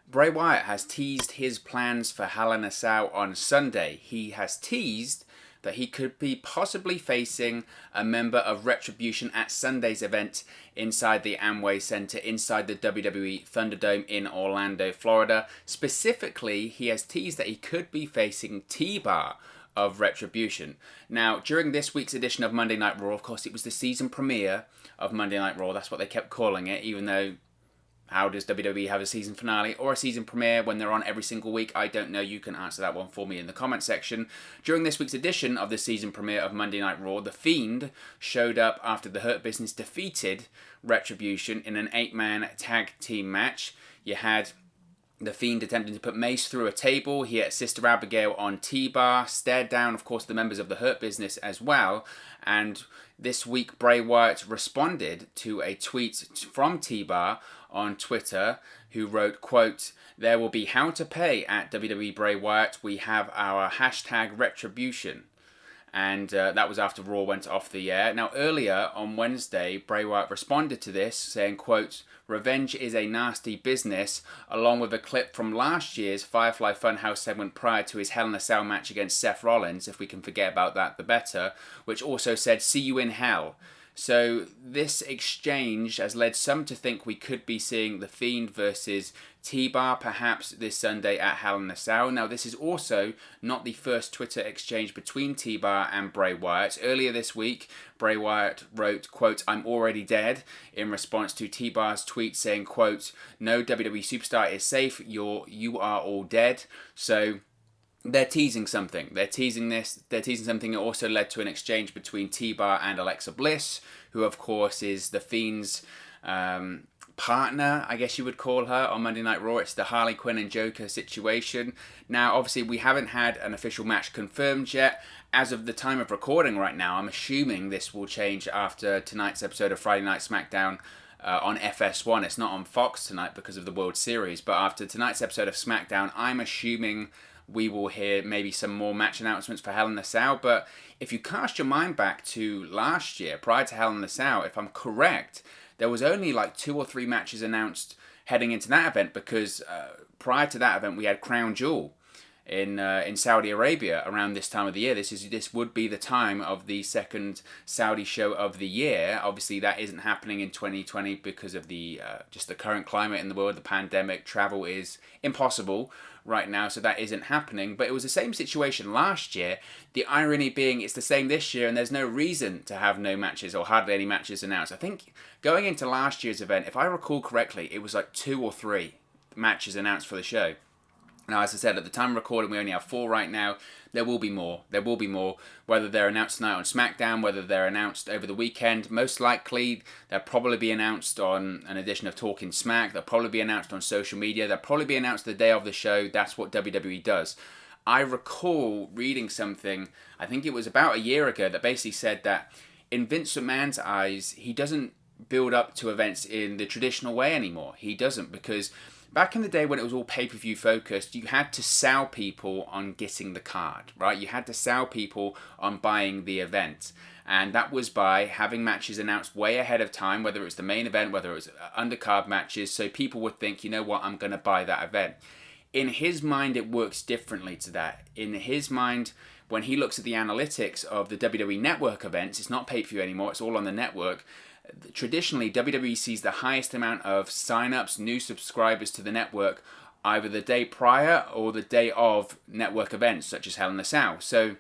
Bray Wyatt has teased his plans for Hell in a Cell on Sunday. He has teased that he could be possibly facing a member of Retribution at Sunday's event inside the Amway Center, inside the WWE Thunderdome in Orlando, Florida. Specifically, he has teased that he could be facing T-Bar of Retribution. Now, during this week's edition of Monday Night Raw, of course, it was the season premiere of Monday Night Raw. That's what they kept calling it, even though how does WWE have a season finale or a season premiere when they're on every single week? I don't know. You can answer that one for me in the comment section. During this week's edition of the season premiere of Monday Night Raw, The Fiend showed up after the Hurt Business defeated Retribution in an 8-man tag team match. You had The Fiend attempting to put Mace through a table. He had Sister Abigail on T-Bar, stared down, of course, the members of the Hurt Business as well. And this week, Bray Wyatt responded to a tweet from T-Bar on Twitter, who wrote, quote, "There will be how to pay at WWE Bray Wyatt. We have our hashtag Retribution." And that was after Raw went off the air. Now, earlier on Wednesday, Bray Wyatt responded to this, saying, quote, "Revenge is a nasty business," along with a clip from last year's Firefly Funhouse segment prior to his Hell in a Cell match against Seth Rollins, if we can forget about that, the better, which also said, "See you in hell." So this exchange has led some to think we could be seeing The Fiend versus T-Bar perhaps this Sunday at Hell in a Cell. Now, this is also not the first Twitter exchange between T-Bar and Bray Wyatt. Earlier this week, Bray Wyatt wrote, quote, "I'm already dead," in response to T-Bar's tweet saying, quote, "No WWE superstar is safe. You are all dead." So they're teasing something. They're teasing something that also led to an exchange between T-Bar and Alexa Bliss, who of course is The Fiend's partner, I guess you would call her, on Monday Night Raw. It's the Harley Quinn and Joker situation. Now, obviously, we haven't had an official match confirmed yet. As of the time of recording right now, I'm assuming this will change after tonight's episode of Friday Night SmackDown on FS1. It's not on Fox tonight because of the World Series, but after tonight's episode of SmackDown, I'm assuming we will hear maybe some more match announcements for Hell in a Cell. But if you cast your mind back to last year, prior to Hell in a Cell, if I'm correct, there was only like 2 or 3 matches announced heading into that event, because prior to that event we had Crown Jewel in Saudi Arabia around this time of the year. This would be the time of the second Saudi show of the year. Obviously, that isn't happening in 2020 because of the just the current climate in the world, the pandemic. Travel is impossible right now, so that isn't happening. But it was the same situation last year. The irony being it's the same this year, and there's no reason to have no matches or hardly any matches announced. I think going into last year's event, if I recall correctly, it was like 2 or 3 matches announced for the show. Now, as I said, at the time of recording, we only have 4 right now. There will be more. There will be more. Whether they're announced tonight on SmackDown, whether they're announced over the weekend, most likely they'll probably be announced on an edition of Talking Smack. They'll probably be announced on social media. They'll probably be announced the day of the show. That's what WWE does. I recall reading something, I think it was about a year ago, that basically said that in Vince McMahon's eyes, he doesn't build up to events in the traditional way anymore. He doesn't, because back in the day when it was all pay-per-view focused, you had to sell people on getting the card, right? You had to sell people on buying the event. And that was by having matches announced way ahead of time, whether it's the main event, whether it was undercard matches, so people would think, you know what, I'm going to buy that event. In his mind, it works differently to that. In his mind, when he looks at the analytics of the WWE Network events, it's not pay-per-view anymore, it's all on the network. Traditionally, WWE sees the highest amount of sign-ups, new subscribers to the network, either the day prior or the day of network events, such as Hell in a Cell. So,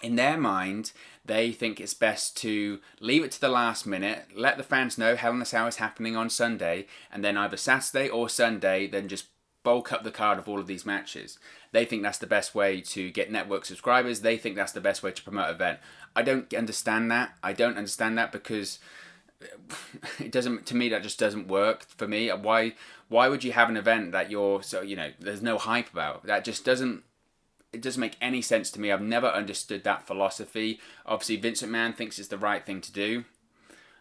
in their mind, they think it's best to leave it to the last minute, let the fans know Hell in a Cell is happening on Sunday, and then either Saturday or Sunday, then just bulk up the card of all of these matches. They think that's the best way to get network subscribers. They think that's the best way to promote an event. I don't understand that. I don't understand that because it doesn't, to me, that just doesn't work for me. Why would you have an event that there's no hype about? That just doesn't make any sense to me. I've never understood that philosophy. Obviously, Vince McMahon thinks it's the right thing to do.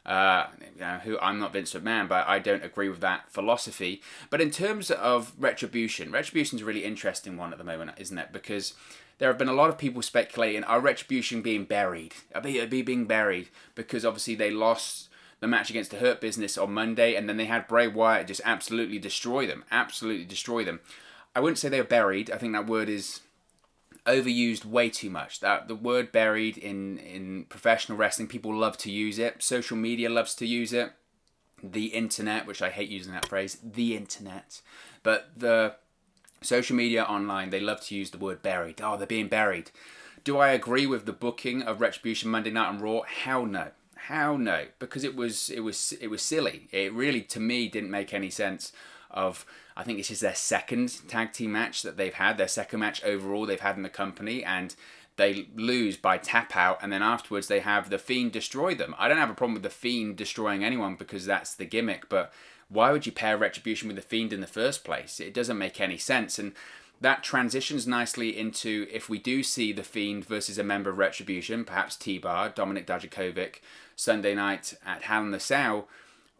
I'm not Vince McMahon, but I don't agree with that philosophy. But in terms of Retribution's a really interesting one at the moment, isn't it? Because there have been a lot of people speculating, are Retribution being buried? Are they being buried? Because obviously they lost the match against the Hurt Business on Monday, and then they had Bray Wyatt just absolutely destroy them. I wouldn't say they were buried. I think that word is overused way too much. That the word buried in professional wrestling, people love to use it. Social media loves to use it. The internet, which I hate using that phrase, the internet. But the social media online, they love to use the word buried. Oh, they're being buried. Do I agree with the booking of Retribution Monday Night on Raw? Hell no. Hell no. Because it was silly. It really, to me, didn't make any sense. I think this is their second tag team match that they've had, their second match overall they've had in the company, and they lose by tap out, and then afterwards they have the Fiend destroy them. I don't have a problem with the Fiend destroying anyone because that's the gimmick, but why would you pair Retribution with the Fiend in the first place? It doesn't make any sense, and that transitions nicely into if we do see the Fiend versus a member of Retribution, perhaps T-Bar, Dominik Dijakovic, Sunday night at Hell in a Cell.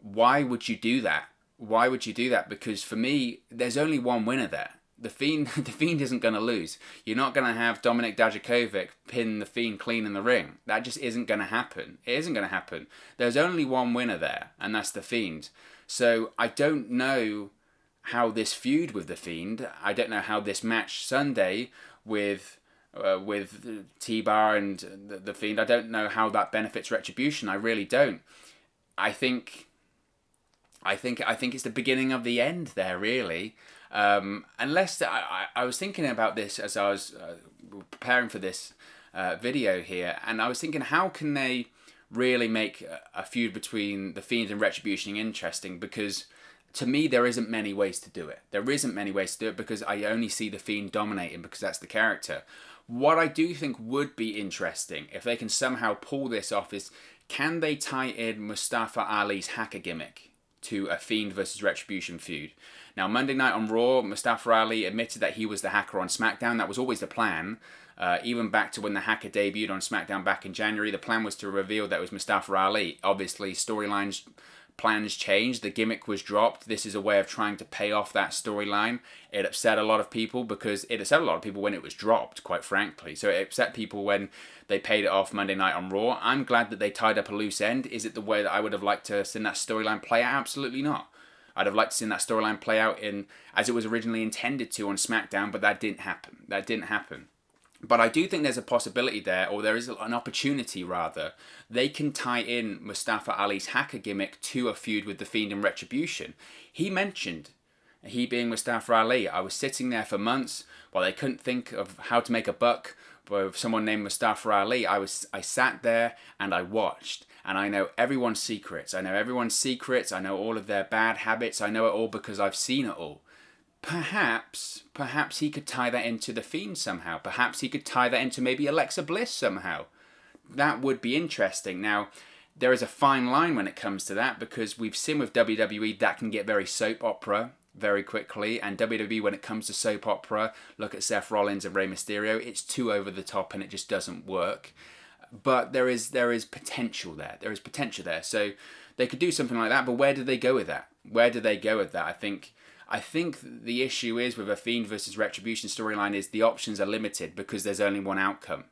Why would you do that? Why would you do that? Because for me, there's only one winner there. The Fiend isn't going to lose. You're not going to have Dominik Dijakovic pin the Fiend clean in the ring. That just isn't going to happen. It isn't going to happen. There's only one winner there, and that's the Fiend. So I don't know how this feud with the Fiend, I don't know how this match Sunday with T-Bar and the Fiend, I don't know how that benefits Retribution. I really don't. I think it's the beginning of the end there, really. Unless I was thinking about this as I was preparing for this video here, and I was thinking, how can they really make a feud between the Fiend and Retribution interesting? Because to me, there isn't many ways to do it. There isn't many ways to do it because I only see the Fiend dominating because that's the character. What I do think would be interesting, if they can somehow pull this off, is can they tie in Mustafa Ali's hacker gimmick to a Fiend versus Retribution feud? Now, Monday night on Raw, Mustafa Ali admitted that he was the hacker on SmackDown. That was always the plan. Even back to when the hacker debuted on SmackDown back in January, the plan was to reveal that it was Mustafa Ali. Obviously, plans changed. The gimmick was dropped. This is a way of trying to pay off that storyline. It upset a lot of people because it upset a lot of people when it was dropped, quite frankly. So it upset people when they paid it off Monday night on Raw. I'm glad that they tied up a loose end. Is it the way that I would have liked to have seen that storyline play out? Absolutely not. I'd have liked to see that storyline play out as it was originally intended to on SmackDown, but that didn't happen. But I do think there's a possibility there, or there is an opportunity rather. They can tie in Mustafa Ali's hacker gimmick to a feud with the Fiend and Retribution. He mentioned, he being Mustafa Ali, I was sitting there for months while they couldn't think of how to make a buck with someone named Mustafa Ali. I sat there and I watched. And I know everyone's secrets. I know all of their bad habits. I know it all because I've seen it all. Perhaps he could tie that into the Fiend somehow. Perhaps he could tie that into maybe Alexa Bliss somehow. That would be interesting. Now, there is a fine line when it comes to that because we've seen with WWE that can get very soap opera very quickly. And WWE, when it comes to soap opera, look at Seth Rollins and Rey Mysterio, it's too over the top and it just doesn't work. But there is potential there. There is potential there. So they could do something like that. But where do they go with that? I think the issue is with a Fiend versus Retribution storyline is the options are limited because there's only one outcome.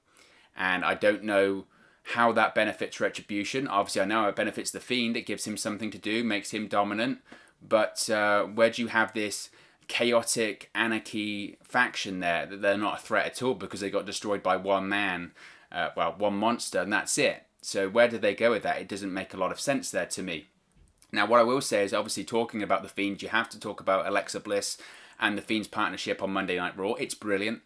And I don't know how that benefits Retribution. Obviously, I know it benefits the Fiend. It gives him something to do, makes him dominant. But where do you have this chaotic anarchy faction there that they're not a threat at all because they got destroyed by one man, one monster, and that's it. So where do they go with that? It doesn't make a lot of sense there to me. Now, what I will say is, obviously, talking about the Fiend, you have to talk about Alexa Bliss and the Fiend's partnership on Monday Night Raw. It's brilliant.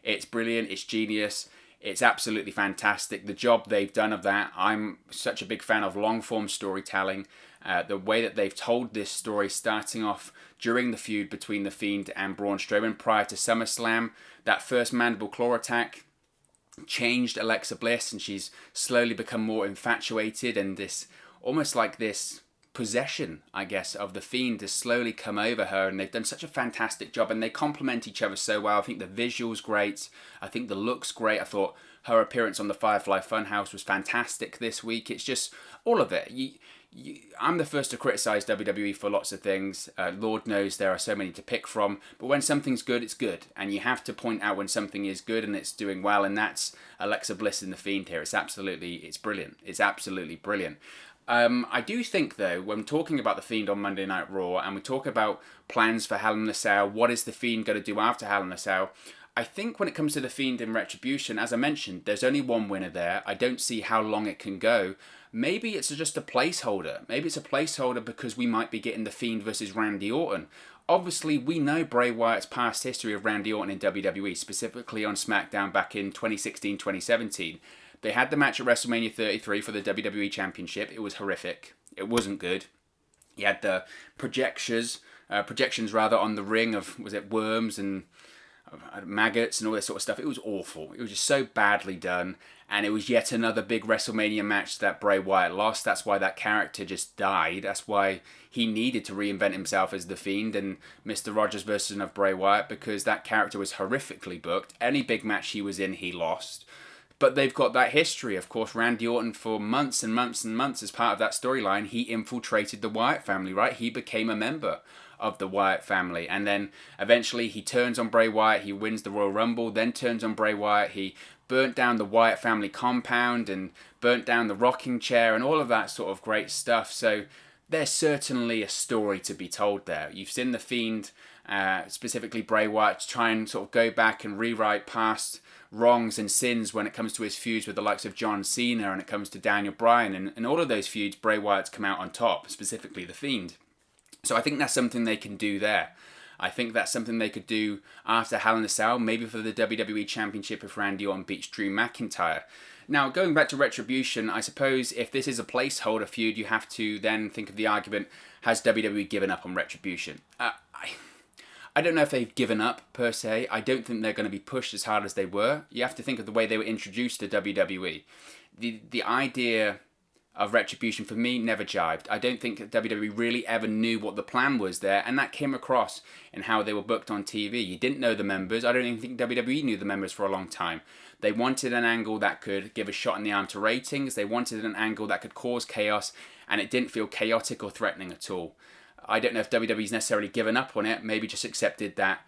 It's genius. It's absolutely fantastic. The job they've done of that, I'm such a big fan of long-form storytelling. The way that they've told this story, starting off during the feud between the Fiend and Braun Strowman prior to SummerSlam, that first mandible claw attack changed Alexa Bliss, and she's slowly become more infatuated, and this almost like this possession, I guess, of the Fiend has slowly come over her, and they've done such a fantastic job, and they complement each other so well. I think the visual's great. I think the look's great. I thought her appearance on the Firefly Funhouse was fantastic this week. It's just all of it. I'm the first to criticize WWE for lots of things. Lord knows there are so many to pick from. But when something's good, it's good. And you have to point out when something is good and it's doing well. And that's Alexa Bliss in the Fiend here. It's brilliant. It's absolutely brilliant. I do think, though, when talking about The Fiend on Monday Night Raw and we talk about plans for Hell in a Cell, what is The Fiend going to do after Hell in a Cell? I think when it comes to The Fiend in Retribution, as I mentioned, there's only one winner there. I don't see how long it can go. Maybe it's just a placeholder. Maybe it's a placeholder because we might be getting The Fiend versus Randy Orton. Obviously, we know Bray Wyatt's past history of Randy Orton in WWE, specifically on SmackDown back in 2016-2017. They had the match at WrestleMania 33 for the WWE Championship. It was horrific. It wasn't good. He had the projections on the ring of, was it worms and maggots and all this sort of stuff. It was awful. It was just so badly done. And it was yet another big WrestleMania match that Bray Wyatt lost. That's why that character just died. That's why he needed to reinvent himself as The Fiend and Mr. Rogers' version of Bray Wyatt, because that character was horrifically booked. Any big match he was in, he lost. But they've got that history. Of course, Randy Orton, for months and months and months, as part of that storyline, he infiltrated the Wyatt family, right? He became a member of the Wyatt family. And then eventually he turns on Bray Wyatt. He wins the Royal Rumble, then turns on Bray Wyatt. He burnt down the Wyatt family compound and burnt down the rocking chair and all of that sort of great stuff. So there's certainly a story to be told there. You've seen The Fiend, specifically Bray Wyatt, try and sort of go back and rewrite past wrongs and sins when it comes to his feuds with the likes of John Cena and it comes to Daniel Bryan. And in all of those feuds, Bray Wyatt's come out on top, specifically The Fiend. So I think that's something they can do there. I think that's something they could do after Hell in a Cell, maybe for the WWE Championship if Randy Orton beats Drew McIntyre. Now, going back to Retribution, I suppose if this is a placeholder feud, you have to then think of the argument, has WWE given up on Retribution? I don't know if they've given up, per se. I don't think they're going to be pushed as hard as they were. You have to think of the way they were introduced to WWE. The idea of Retribution, for me, never jived. I don't think WWE really ever knew what the plan was there, and that came across in how they were booked on TV. You didn't know the members. I don't even think WWE knew the members for a long time. They wanted an angle that could give a shot in the arm to ratings. They wanted an angle that could cause chaos, and it didn't feel chaotic or threatening at all. I don't know if WWE's necessarily given up on it, maybe just accepted that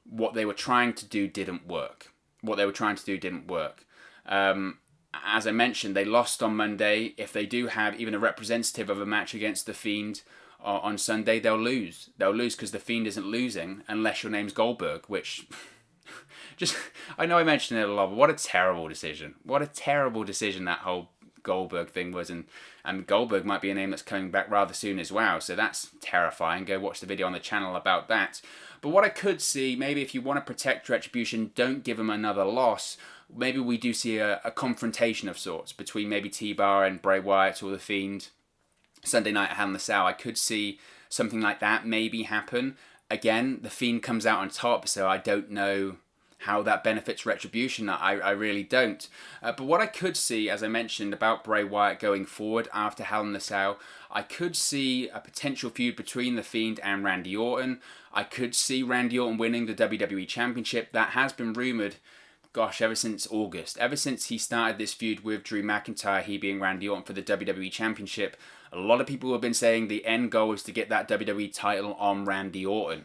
what they were trying to do didn't work. As I mentioned, they lost on Monday. If they do have even a representative of a match against The Fiend on Sunday, they'll lose. They'll lose because The Fiend isn't losing unless your name's Goldberg, which... I know I mentioned it a lot, but what a terrible decision. What a terrible decision that whole Goldberg thing was, and Goldberg might be a name that's coming back rather soon as well, so that's terrifying. Go watch the video on the channel about that. But what I could see, maybe if you want to protect Retribution, don't give them another loss. Maybe we do see a confrontation of sorts between maybe T-Bar and Bray Wyatt or The Fiend Sunday night at Hell in a Cell. I could see something like that maybe happen. Again, The Fiend comes out on top, so I don't know how that benefits Retribution. I really don't. But what I could see, as I mentioned, about Bray Wyatt going forward after Hell in a Cell, I could see a potential feud between The Fiend and Randy Orton. I could see Randy Orton winning the WWE Championship. That has been rumoured, gosh, ever since August. Ever since he started this feud with Drew McIntyre, he being Randy Orton for the WWE Championship, a lot of people have been saying the end goal is to get that WWE title on Randy Orton.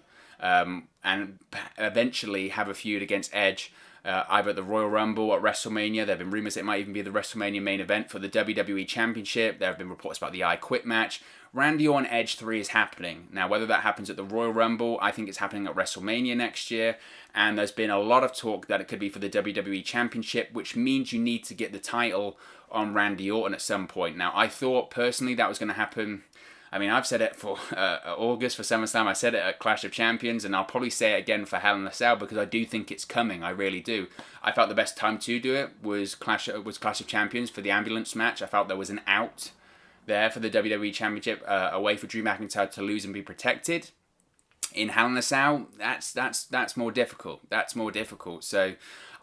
And eventually have a feud against Edge, either at the Royal Rumble or at WrestleMania. There have been rumours it might even be the WrestleMania main event for the WWE Championship. There have been reports about the I Quit match. Randy Orton Edge 3 is happening. Now, whether that happens at the Royal Rumble, I think it's happening at WrestleMania next year. And there's been a lot of talk that it could be for the WWE Championship, which means you need to get the title on Randy Orton at some point. Now, I thought personally that was going to happen. I mean, I've said it for August, for SummerSlam. I said it at Clash of Champions, and I'll probably say it again for Hell in a Cell because I do think it's coming. I really do. I felt the best time to do it was Clash of Champions for the ambulance match. I felt there was an out there for the WWE Championship, a way for Drew McIntyre to lose and be protected. In Hell in a Cell, that's more difficult. That's more difficult. So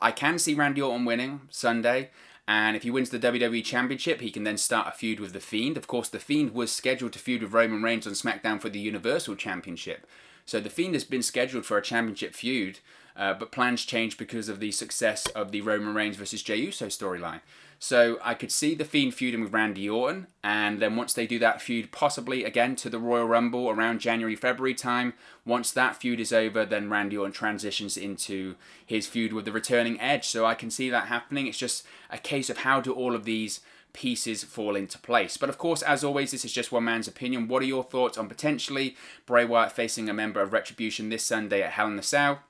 I can see Randy Orton winning Sunday. And if he wins the WWE Championship, he can then start a feud with The Fiend. Of course, The Fiend was scheduled to feud with Roman Reigns on SmackDown for the Universal Championship. So The Fiend has been scheduled for a championship feud, but plans changed because of the success of the Roman Reigns versus Jey Uso storyline. So I could see The Fiend feuding with Randy Orton, and then once they do that feud, possibly again to the Royal Rumble around January, February time, once that feud is over, then Randy Orton transitions into his feud with the returning Edge. So I can see that happening. It's just a case of how do all of these pieces fall into place. But of course, as always, this is just one man's opinion. What are your thoughts on potentially Bray Wyatt facing a member of Retribution this Sunday at Hell in a Cell?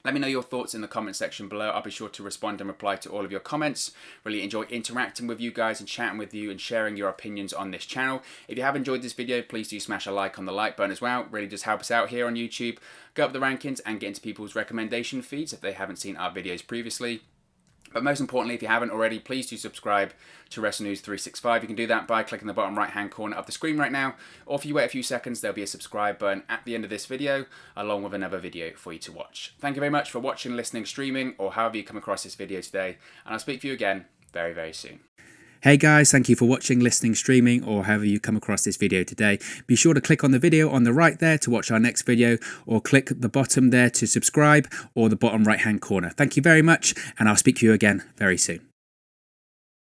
Let me know your thoughts in the comment section below. I'll be sure to respond and reply to all of your comments. Really enjoy interacting with you guys and chatting with you and sharing your opinions on this channel. If you have enjoyed this video, please do smash a like on the like button as well. It really does help us out here on YouTube. Go up the rankings and get into people's recommendation feeds if they haven't seen our videos previously. But most importantly, if you haven't already, please do subscribe to Wrestle News 365. You can do that by clicking the bottom right-hand corner of the screen right now. Or if you wait a few seconds, there'll be a subscribe button at the end of this video, along with another video for you to watch. Thank you very much for watching, listening, streaming, or however you come across this video today. And I'll speak to you again very, very soon. Hey guys, thank you for watching, listening, streaming, or however you come across this video today. Be sure to click on the video on the right there to watch our next video, or click the bottom there to subscribe, or the bottom right hand corner. Thank you very much, and I'll speak to you again very soon.